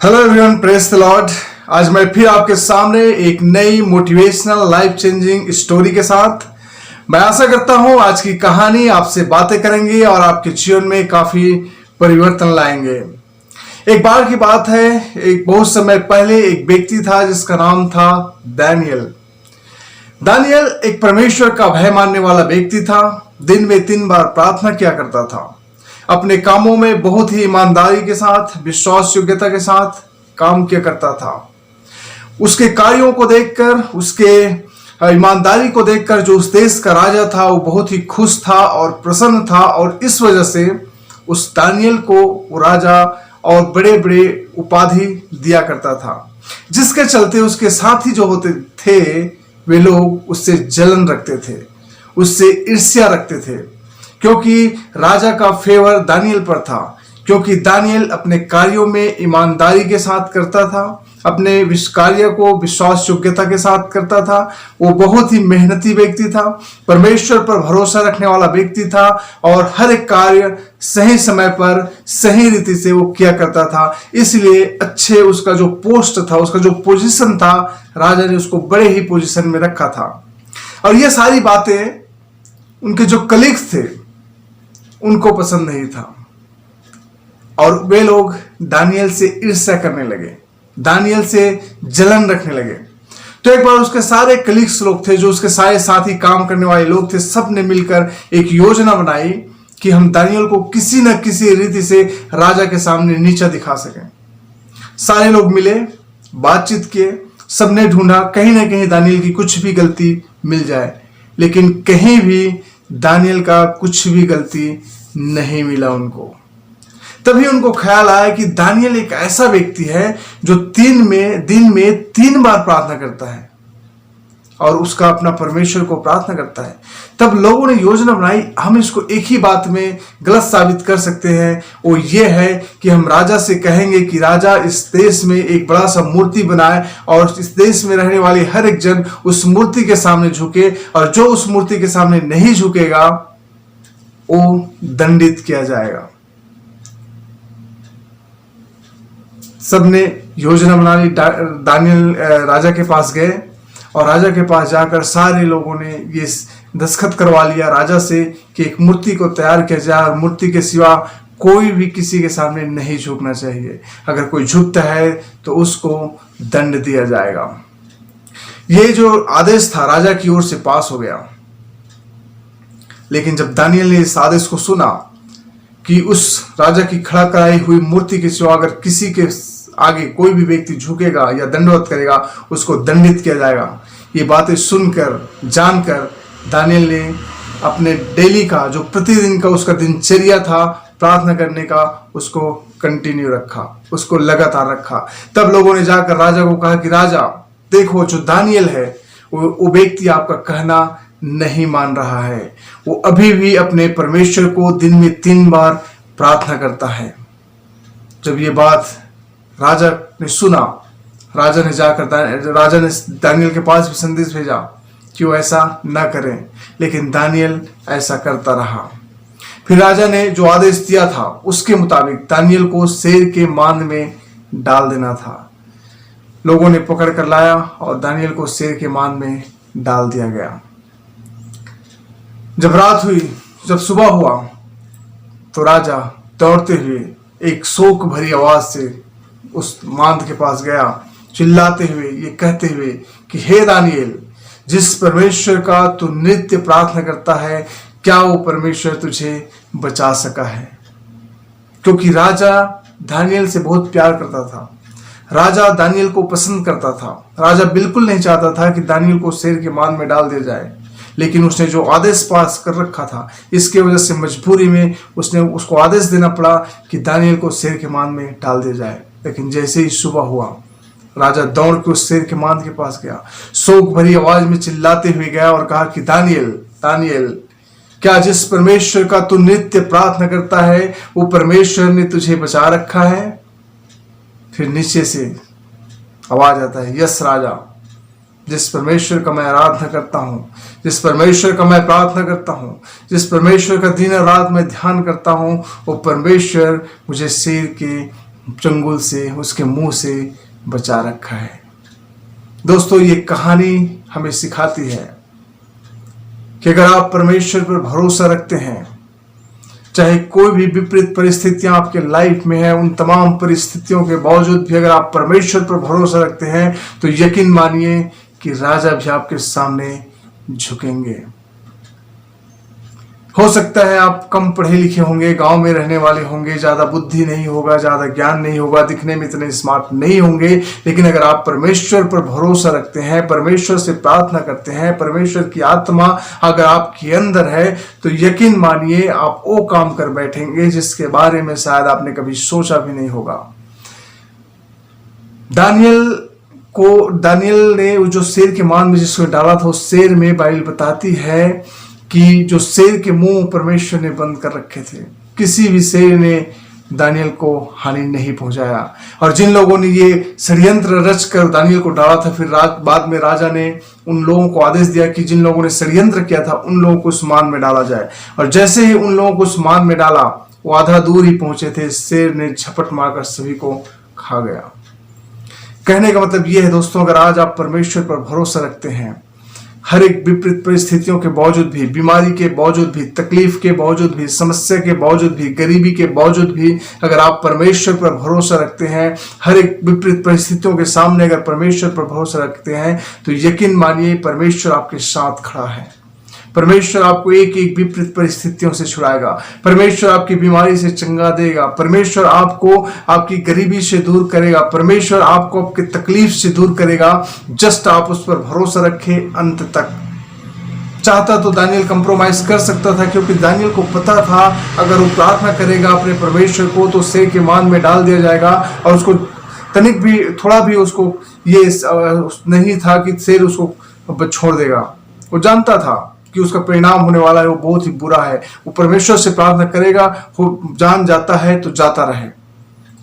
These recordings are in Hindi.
Hello everyone, praise the Lord. आज मैं फिर आपके सामने एक नई मोटिवेशनल लाइफ चेंजिंग स्टोरी के साथ। मैं आशा करता हूं आज की कहानी आपसे बातें करेंगी और आपके जीवन में काफी परिवर्तन लाएंगे। एक बार की बात है, एक बहुत समय पहले एक व्यक्ति था जिसका नाम था दानियल। दानियल एक परमेश्वर का भय मानने वाला व्यक्ति था। दिन में 3 बार प्रार्थना किया करता था। अपने कामों में बहुत ही ईमानदारी के साथ, विश्वास योग्यता के साथ काम किया करता था। उसके कार्यों को देखकर, उसके ईमानदारी को देखकर जो उस देश का राजा था वो बहुत ही खुश था और प्रसन्न था, और इस वजह से उस दानियल को वो राजा और बड़े बड़े उपाधि दिया करता था, जिसके चलते उसके साथी जो होते थे वे लोग उससे जलन रखते थे, उससे ईर्ष्या रखते थे, क्योंकि राजा का फेवर दानियल पर था। क्योंकि दानियल अपने कार्यों में ईमानदारी के साथ करता था, अपने कार्य को विश्वास योग्यता के साथ करता था। वो बहुत ही मेहनती व्यक्ति था, परमेश्वर पर भरोसा रखने वाला व्यक्ति था, और हर एक कार्य सही समय पर सही रीति से वो किया करता था। इसलिए अच्छे उसका जो पोस्ट था, उसका जो पोजीशन था, राजा ने उसको बड़े ही पोजीशन में रखा था। और ये सारी बातें उनके जो कलीग्स थे उनको पसंद नहीं था, और वे लोग दानियल से ईर्ष्या करने लगे, दानियल से जलन रखने लगे। तो एक बार उसके सारे कलीग्स लोग थे, जो उसके सारे साथी काम करने वाले लोग थे, सब ने मिलकर एक योजना बनाई कि हम दानियल को किसी न किसी रीति से राजा के सामने नीचा दिखा सकें। सारे लोग मिले, बातचीत किए, सबने ढूंढा कहीं ना कहीं दानियल की कुछ भी गलती मिल जाए, लेकिन कहीं भी दानियल का कुछ भी गलती नहीं मिला उनको। तभी उनको ख्याल आया कि दानियल एक ऐसा व्यक्ति है जो दिन में 3 बार प्रार्थना करता है और उसका अपना परमेश्वर को प्रार्थना करता है। तब लोगों ने योजना बनाई, हम इसको एक ही बात में गलत साबित कर सकते हैं। वो ये है कि हम राजा से कहेंगे कि राजा इस देश में एक बड़ा सा मूर्ति बनाए, और इस देश में रहने वाले हर एक जन उस मूर्ति के सामने झुके, और जो उस मूर्ति के सामने नहीं झुकेगा वो दंडित किया जाएगा। सबने योजना बना ली। दानियल राजा के पास गए, और राजा के पास जाकर सारे लोगों ने ये दस्तखत करवा लिया राजा से कि एक मूर्ति को तैयार किया जाए, और मूर्ति के सिवा कोई भी किसी के सामने नहीं झुकना चाहिए। अगर कोई झुकता है तो उसको दंड दिया जाएगा। ये जो आदेश था राजा की ओर से पास हो गया। लेकिन जब दानियल ने इस आदेश को सुना कि उस राजा की खड़ा कराई हुई मूर्ति के सिवा अगर किसी के आगे कोई भी व्यक्ति झुकेगा या दंडवत करेगा, उसको दंडित किया जाएगा, ये बातें सुनकर, जानकर दानियल ने अपने डेली का, जो प्रतिदिन का उसका दिनचर्या था प्रार्थना करने का, उसको कंटिन्यू रखा, उसको लगातार रखा। तब लोगों ने जाकर राजा को कहा कि राजा देखो, जो दानियल है वो व्यक्ति आपका कहना नहीं मान रहा है, वो अभी भी अपने परमेश्वर को दिन में 3 बार प्रार्थना करता है। जब ये बात राजा ने सुना, राजा ने दानियल के पास भी संदेश भेजा कि वो ऐसा ना करें, लेकिन दानियल ऐसा करता रहा। फिर राजा ने जो आदेश दिया था उसके मुताबिक दानियल को शेर के मांद में डाल देना था। लोगों ने पकड़ कर लाया और दानियल को शेर के मांद में डाल दिया गया। जब रात हुई, जब सुबह हुआ, तो राजा दौड़ते हुए एक शोक भरी आवाज से उस मांद के पास गया, चिल्लाते हुए ये कहते हुए कि हे दानियल, जिस परमेश्वर का तू नित्य प्रार्थना करता है, क्या वो परमेश्वर तुझे बचा सका है? क्योंकि राजा दानियल से बहुत प्यार करता था, राजा दानियल को पसंद करता था। राजा बिल्कुल नहीं चाहता था कि दानियल को शेर के मांद में डाल दिया जाए, लेकिन उसने जो आदेश पास कर रखा था, इसके वजह से मजबूरी में उसको आदेश देना पड़ा कि दानियल को शेर के मांद में डाल दिया जाए। लेकिन जैसे ही सुबह हुआ, राजा दौड़ के उस शेर के मांद के पास गया, शोक भरी आवाज में चिल्लाते हुए गया और कहा कि दानियल, दानियल, क्या जिस परमेश्वर का तू नित्य प्रार्थना करता है वो परमेश्वर ने तुझे बचा रखा है? फिर नीचे से आवाज आता है, यस राजा, जिस परमेश्वर का मैं आराधना करता हूँ, जिस परमेश्वर का मैं प्रार्थना करता हूँ, जिस परमेश्वर का दिन और रात में ध्यान करता हूँ, वो परमेश्वर मुझे शेर के चंगुल से, उसके मुंह से बचा रखा है। दोस्तों, ये कहानी हमें सिखाती है कि अगर आप परमेश्वर पर भरोसा रखते हैं, चाहे कोई भी विपरीत परिस्थितियां आपके लाइफ में है, उन तमाम परिस्थितियों के बावजूद भी अगर आप परमेश्वर पर भरोसा रखते हैं तो यकीन मानिए कि राजा भी आपके सामने झुकेंगे। हो सकता है आप कम पढ़े लिखे होंगे, गांव में रहने वाले होंगे, ज्यादा बुद्धि नहीं होगा, ज्यादा ज्ञान नहीं होगा, दिखने में इतने स्मार्ट नहीं होंगे, लेकिन अगर आप परमेश्वर पर भरोसा रखते हैं, परमेश्वर से प्रार्थना करते हैं, परमेश्वर की आत्मा अगर आपके अंदर है तो यकीन मानिए आप वो काम कर बैठेंगे जिसके बारे में शायद आपने कभी सोचा भी नहीं होगा। दानियल ने जो शेर के मान में जिसको डाला था, उस शेर में बाइबल बताती है कि जो शेर के मुंह परमेश्वर ने बंद कर रखे थे, किसी भी शेर ने दानियल को हानि नहीं पहुंचाया। और जिन लोगों ने ये षड्यंत्र रचकर दानियल को डाला था, फिर बाद में राजा ने उन लोगों को आदेश दिया कि जिन लोगों ने षड्यंत्र किया था उन लोगों को उस मान में डाला जाए। और जैसे ही उन लोगों को उस मान में डाला, वो आधा दूर ही पहुंचे थे, शेर ने झपट मारकर सभी को खा गया। कहने का मतलब यह है दोस्तों, अगर आज आप परमेश्वर पर भरोसा रखते हैं, हर एक विपरीत परिस्थितियों के बावजूद भी, बीमारी के बावजूद भी, तकलीफ के बावजूद भी, समस्या के बावजूद भी, गरीबी के बावजूद भी, अगर आप परमेश्वर पर भरोसा रखते हैं, हर एक विपरीत परिस्थितियों के सामने अगर परमेश्वर पर भरोसा रखते हैं तो यकीन मानिए परमेश्वर आपके साथ खड़ा है। परमेश्वर आपको एक एक विपरीत परिस्थितियों से छुड़ाएगा। परमेश्वर आपकी बीमारी से चंगा देगा। परमेश्वर आपको आपकी गरीबी से दूर करेगा। परमेश्वर आपको आपकी तकलीफ से दूर करेगा। जस्ट आप उस पर भरोसा रखें अंत तक। चाहता तो दानियल कंप्रोमाइज कर सकता था, क्योंकि दानियल को पता था अगर वो प्रार्थना करेगा अपने परमेश्वर को तो शेर के मान में डाल दिया जाएगा, और उसको तनिक भी, थोड़ा भी उसको ये नहीं था कि शेर उसको छोड़ देगा। वो जानता था कि उसका परिणाम होने वाला है वो बहुत ही बुरा है। वो परमेश्वर से प्रार्थना करेगा, वो जान जाता है तो जाता रहे,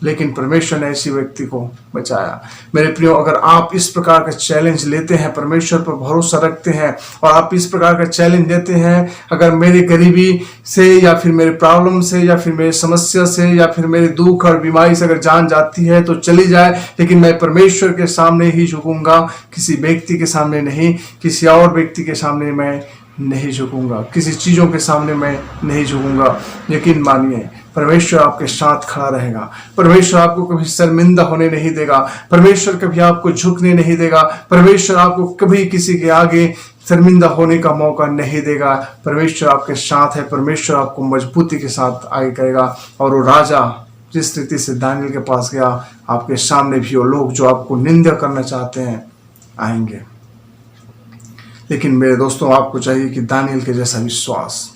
लेकिन परमेश्वर ने ऐसी व्यक्ति को बचाया। मेरे प्रियो, अगर आप इस प्रकार का चैलेंज लेते हैं, परमेश्वर पर भरोसा रखते हैं और आप इस प्रकार का चैलेंज देते हैं, अगर मेरे गरीबी से या फिर मेरे प्रॉब्लम से या फिर मेरे समस्या से या फिर मेरे दुख और बीमारी से अगर जान जाती है तो चली जाए, लेकिन मैं परमेश्वर के सामने ही झुकूंगा, किसी व्यक्ति के सामने नहीं, किसी और व्यक्ति के सामने मैं नहीं झुकूंगा, किसी चीजों के सामने मैं नहीं झुकूंगा। यकीन मानिए परमेश्वर आपके साथ खड़ा रहेगा। परमेश्वर आपको कभी शर्मिंदा होने नहीं देगा। परमेश्वर कभी आपको झुकने नहीं देगा। परमेश्वर आपको कभी किसी के आगे शर्मिंदा होने का मौका नहीं देगा। परमेश्वर आपके साथ है। परमेश्वर आपको मजबूती के साथ आगे करेगा। और वो राजा जिस रीति से दानियल के पास गया, आपके सामने भी वो लोग जो आपको निंदा करना चाहते हैं आएंगे। लेकिन मेरे दोस्तों, आपको चाहिए कि दानियल के जैसा विश्वास।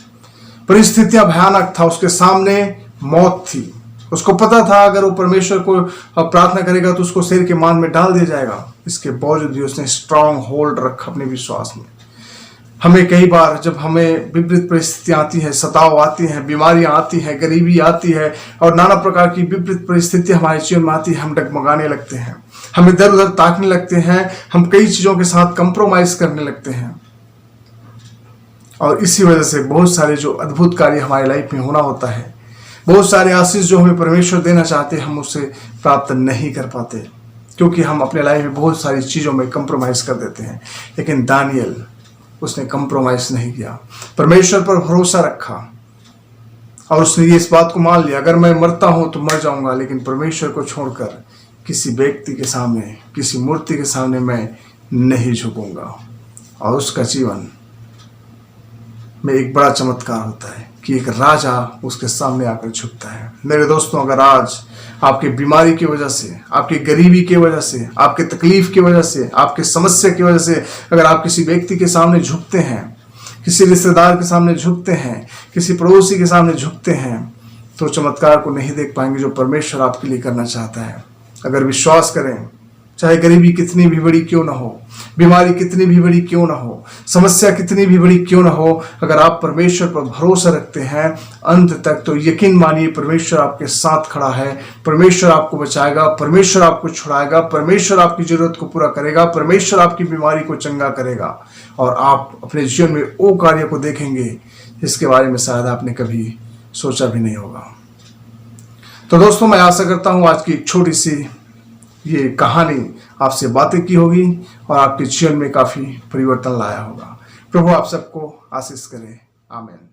परिस्थितियां भयानक था, उसके सामने मौत थी, उसको पता था अगर वो परमेश्वर को प्रार्थना करेगा तो उसको शेर के मान में डाल दिया जाएगा। इसके बावजूद भी उसने स्ट्रांग होल्ड रखा अपने विश्वास में। हमें कई बार जब हमें विपरीत परिस्थितियां आती हैं, सताव आती हैं, बीमारियां आती हैं, गरीबी आती है और नाना प्रकार की विपरीत परिस्थितियां हमारे जीवन में आती है, हम डगमगाने लगते हैं, हम इधर उधर ताकने लगते हैं, हम कई चीजों के साथ कंप्रोमाइज करने लगते हैं। और इसी वजह से बहुत सारे जो अद्भुत कार्य हमारे लाइफ में होना होता है, बहुत सारे आशीष जो हमें परमेश्वर देना चाहते हैं, हम उसे प्राप्त नहीं कर पाते, क्योंकि हम अपने लाइफ में बहुत सारी चीजों में कंप्रोमाइज कर देते हैं। लेकिन दानियल, उसने कंप्रोमाइज नहीं किया, परमेश्वर पर भरोसा रखा और उसने ये इस बात को मान लिया, अगर मैं मरता हूं तो मर जाऊंगा, लेकिन परमेश्वर को छोड़कर किसी व्यक्ति के सामने, किसी मूर्ति के सामने मैं नहीं झुकूंगा। और उसका जीवन में एक बड़ा चमत्कार होता है कि एक राजा उसके सामने आकर झुकता है। मेरे दोस्तों, अगर आज आपकी बीमारी की वजह से, आपकी गरीबी की वजह से, आपके तकलीफ की वजह से, आपके समस्या की वजह से अगर आप किसी व्यक्ति के सामने झुकते हैं, किसी रिश्तेदार के सामने झुकते हैं, किसी पड़ोसी के सामने झुकते हैं, तो चमत्कार को नहीं देख पाएंगे जो परमेश्वर आपके लिए करना चाहता है। अगर विश्वास करें, चाहे गरीबी कितनी भी बड़ी क्यों ना हो, बीमारी कितनी भी बड़ी क्यों ना हो, समस्या कितनी भी बड़ी क्यों ना हो, अगर आप परमेश्वर पर भरोसा रखते हैं अंत तक, तो यकीन मानिए परमेश्वर आपके साथ खड़ा है। परमेश्वर आपको बचाएगा, परमेश्वर आपको छुड़ाएगा, परमेश्वर आपकी जरूरत को पूरा करेगा, परमेश्वर आपकी बीमारी को चंगा करेगा और आप अपने जीवन में वो कार्य को देखेंगे जिसके बारे में शायद आपने कभी सोचा भी नहीं होगा। तो दोस्तों, मैं आशा करता हूँ आज की छोटी सी ये कहानी आपसे बातें की होगी और आपके जीवन में काफी परिवर्तन लाया होगा। प्रभु आप सबको आशीष करे। आमीन।